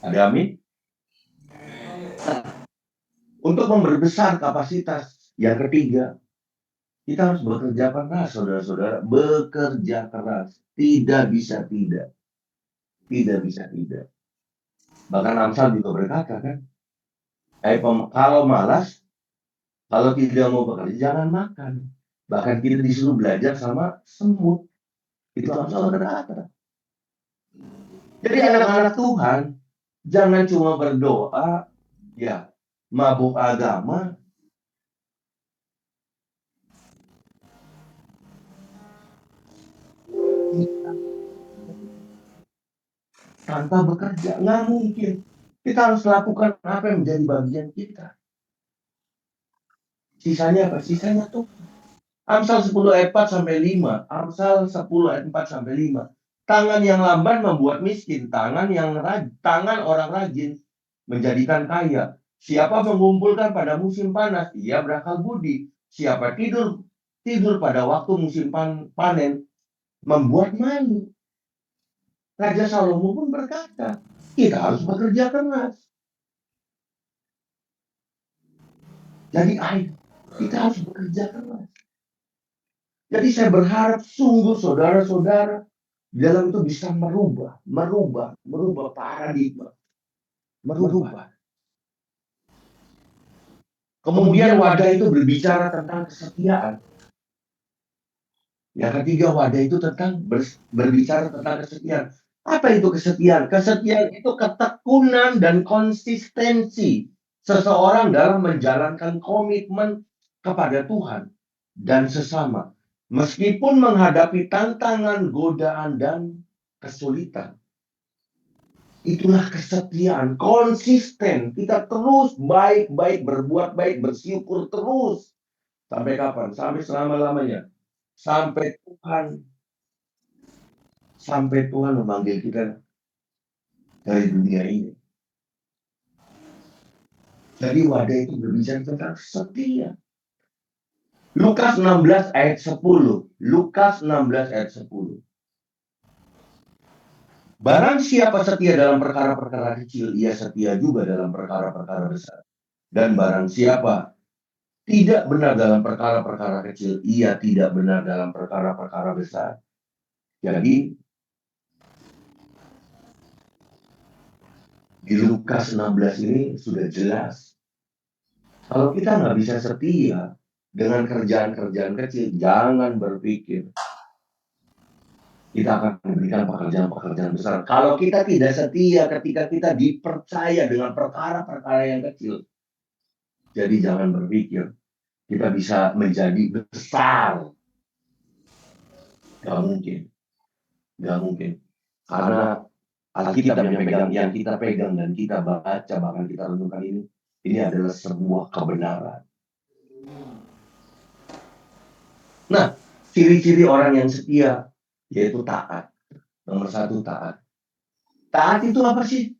Ada amin? Untuk memperbesar kapasitas yang ketiga, kita harus bekerja keras, saudara-saudara. Bekerja keras. Tidak bisa tidak. Bahkan Amsal juga berkata kan, kalau malas, kalau tidak mau bekerja, jangan makan. Bahkan kita disuruh belajar sama semut. Itu Amsal berkata. Jadi anak-anak Tuhan, jangan cuma berdoa, Ya, mabuk agama tanpa bekerja. Nggak mungkin. Kita harus lakukan apa yang menjadi bagian kita. Sisanya apa? Sisanya tuh Amsal 10 ayat 4 sampai 5. Amsal 10 ayat 4 sampai 5. Tangan yang lamban membuat miskin, tangan orang rajin menjadikan kaya. Siapa mengumpulkan pada musim panas, ia berakal budi. Siapa tidur tidur pada waktu musim panen, membuat malu. Raja Salomo pun berkata, kita harus bekerja keras. Jadi ayo, kita harus bekerja keras. Jadi saya berharap sungguh saudara-saudara dalam itu bisa merubah paradigma, merubah. Kemudian wadah itu berbicara tentang kesetiaan. Yang ketiga, wadah itu berbicara tentang kesetiaan. Apa itu kesetiaan? Kesetiaan itu ketekunan dan konsistensi seseorang dalam menjalankan komitmen kepada Tuhan dan sesama. Meskipun menghadapi tantangan, godaan, dan kesulitan. Itulah kesetiaan, konsisten. Kita terus baik-baik, berbuat baik, bersyukur terus. Sampai kapan? Sampai selama-lamanya. Sampai Tuhan memanggil kita dari dunia ini. Jadi wadah itu berbicara tentang setia. Lukas 16 ayat 10. Lukas 16 ayat 10. Barang siapa setia dalam perkara-perkara kecil, ia setia juga dalam perkara-perkara besar. Dan barang siapa tidak benar dalam perkara-perkara kecil, ia tidak benar dalam perkara-perkara besar. Jadi, di Lukas 16 ini sudah jelas. Kalau kita nggak bisa setia dengan kerjaan-kerjaan kecil, jangan berpikir kita akan memberikan pekerjaan-pekerjaan besar. Kalau kita tidak setia ketika kita dipercaya dengan perkara-perkara yang kecil, jadi jangan berpikir kita bisa menjadi besar. Gak mungkin. Gak mungkin. Karena Alkitab yang kita pegang dan kita baca, bahkan kita renungkan ini adalah sebuah kebenaran. Nah, ciri-ciri orang yang setia, yaitu taat. Nomor 1, taat. Taat itu apa sih?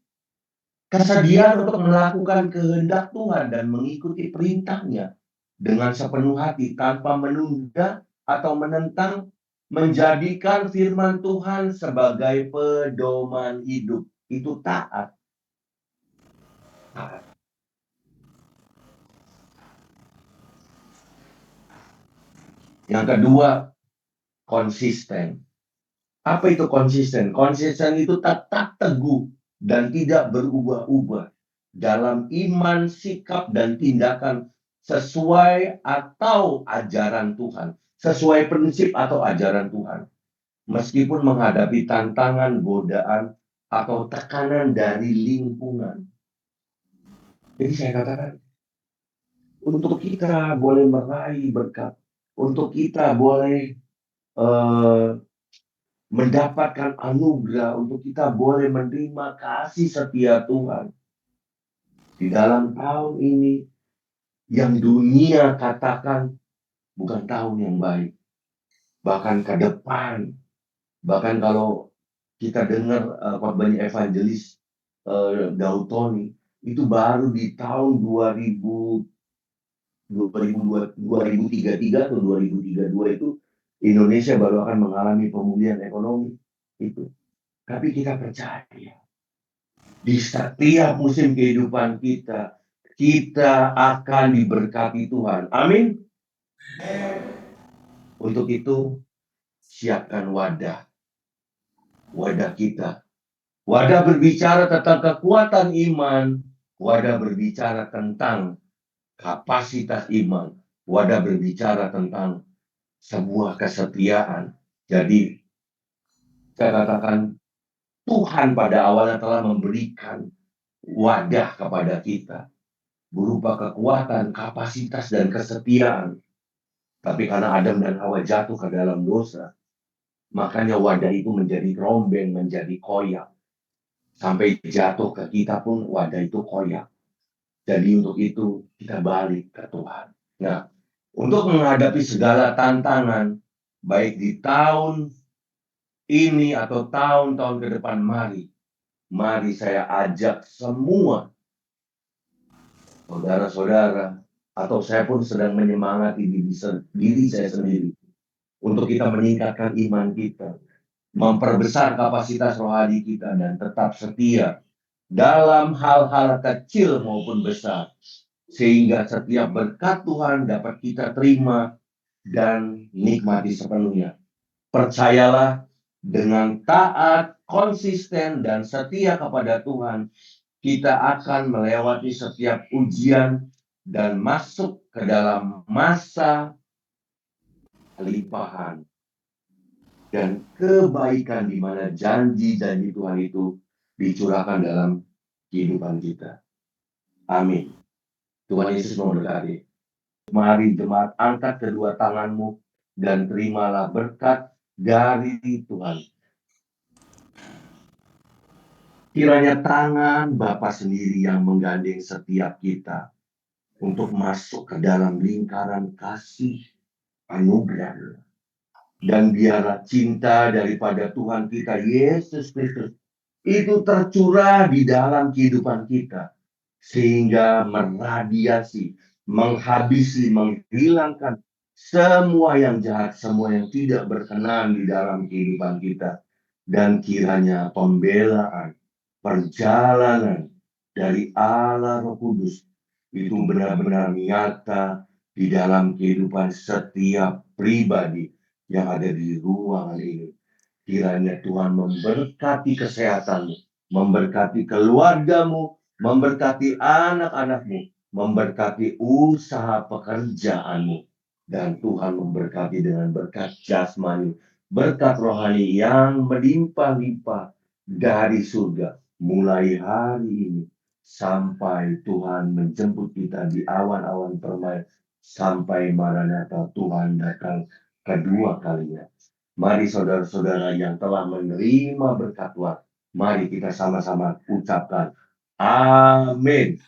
Kesediaan untuk melakukan kehendak Tuhan dan mengikuti perintahnya dengan sepenuh hati tanpa menunda atau menentang, menjadikan firman Tuhan sebagai pedoman hidup. Itu taat. Yang kedua, konsisten. Apa itu konsisten? Konsisten itu tetap teguh dan tidak berubah-ubah dalam iman, sikap, dan tindakan sesuai atau ajaran Tuhan. Sesuai prinsip atau ajaran Tuhan. Meskipun menghadapi tantangan, godaan, atau tekanan dari lingkungan. Jadi saya katakan, untuk kita boleh meraih berkat, untuk kita boleh mendapatkan anugerah, untuk kita boleh menerima kasih setia Tuhan. Di dalam tahun ini, yang dunia katakan bukan tahun yang baik. Bahkan ke depan, bahkan kalau kita dengar khotbahnya evangelis Daud Tony, itu baru di tahun 2033 atau 2032 itu Indonesia baru akan mengalami pemulihan ekonomi itu. Tapi kita percaya di setiap musim kehidupan kita, kita akan diberkati Tuhan. Amin. Untuk itu, siapkan wadah kita. Wadah berbicara tentang kekuatan iman, wadah berbicara tentang kapasitas iman, wadah berbicara tentang sebuah kesetiaan. Jadi, saya katakan, Tuhan pada awalnya telah memberikan wadah kepada kita. berupa kekuatan, kapasitas, dan kesetiaan. Tapi karena Adam dan Hawa jatuh ke dalam dosa, makanya wadah itu menjadi rombeng, menjadi koyak. Sampai jatuh ke kita pun wadah itu koyak. Jadi untuk itu kita balik ke Tuhan. Nah, untuk menghadapi segala tantangan, baik di tahun ini atau tahun-tahun ke depan, mari saya ajak semua saudara-saudara, atau saya pun sedang menyemangati diri saya sendiri untuk kita meningkatkan iman kita, memperbesar kapasitas rohani kita, dan tetap setia dalam hal-hal kecil maupun besar, sehingga setiap berkat Tuhan dapat kita terima dan nikmati sepenuhnya. Percayalah, dengan taat, konsisten, dan setia kepada Tuhan, kita akan melewati setiap ujian dan masuk ke dalam masa limpahan dan kebaikan di mana janji-janji Tuhan itu dicurahkan dalam kehidupan kita. Amin. Tuhan Yesus memberkati. Mari jemaat, angkat kedua tanganmu dan terimalah berkat dari Tuhan. Kiranya tangan Bapa sendiri yang menggandeng setiap kita untuk masuk ke dalam lingkaran kasih anugerah. Dan biarlah cinta daripada Tuhan kita Yesus Kristus itu tercurah di dalam kehidupan kita, sehingga meradiasi, menghabisi, menghilangkan semua yang jahat, semua yang tidak berkenan di dalam kehidupan kita. Dan kiranya pembelaan, perjalanan dari Allah Roh Kudus itu benar-benar nyata di dalam kehidupan setiap pribadi yang ada di ruangan ini. Kiranya Tuhan memberkati kesehatanmu, memberkati keluargamu, memberkati anak-anakmu, memberkati usaha pekerjaanmu. Dan Tuhan memberkati dengan berkat jasmani, berkat rohani yang melimpah-limpah dari surga. Mulai hari ini sampai Tuhan menjemput kita di awan-awan permai, sampai Maranatha Tuhan datang kedua kalinya. Mari saudara-saudara yang telah menerima berkat Tuhan, mari kita sama-sama ucapkan amin.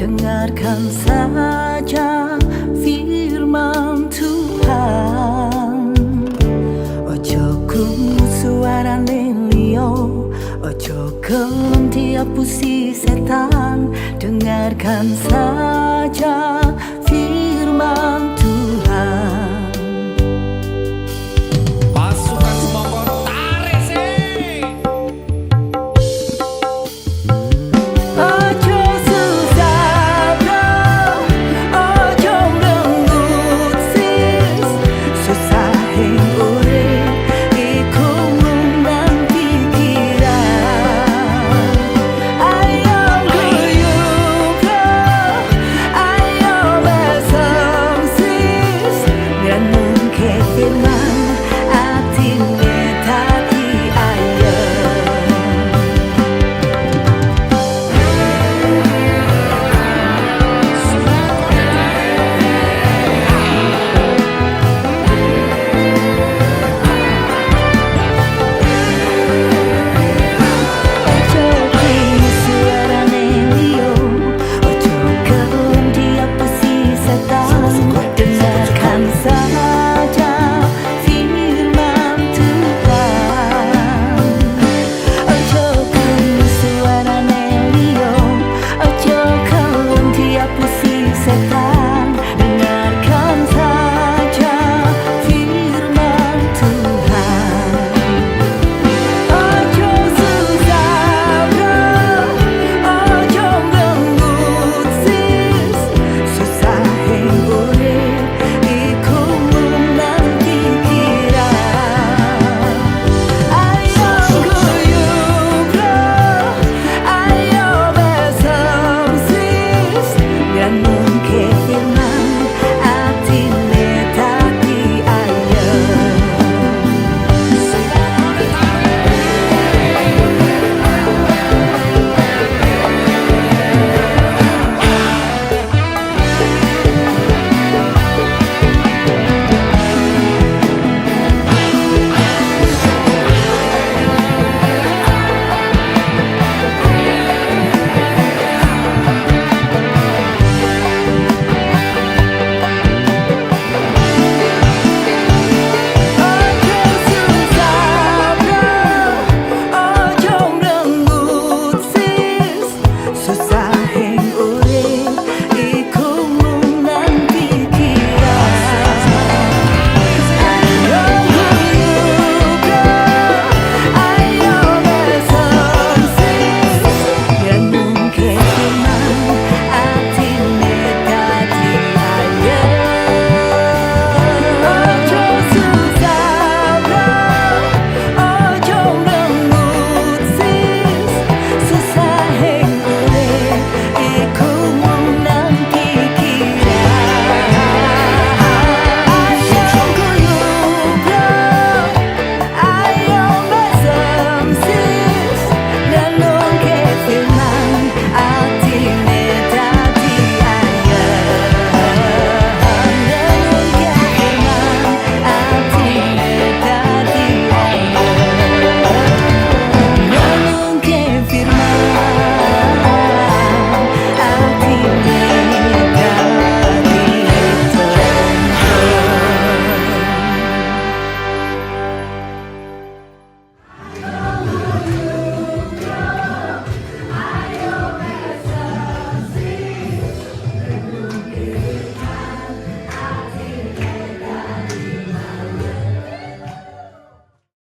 Dengarkan saja firman Tuhan. Ojo krungu suarane liyo, ojo gelem diapusi setan. Dengarkan saja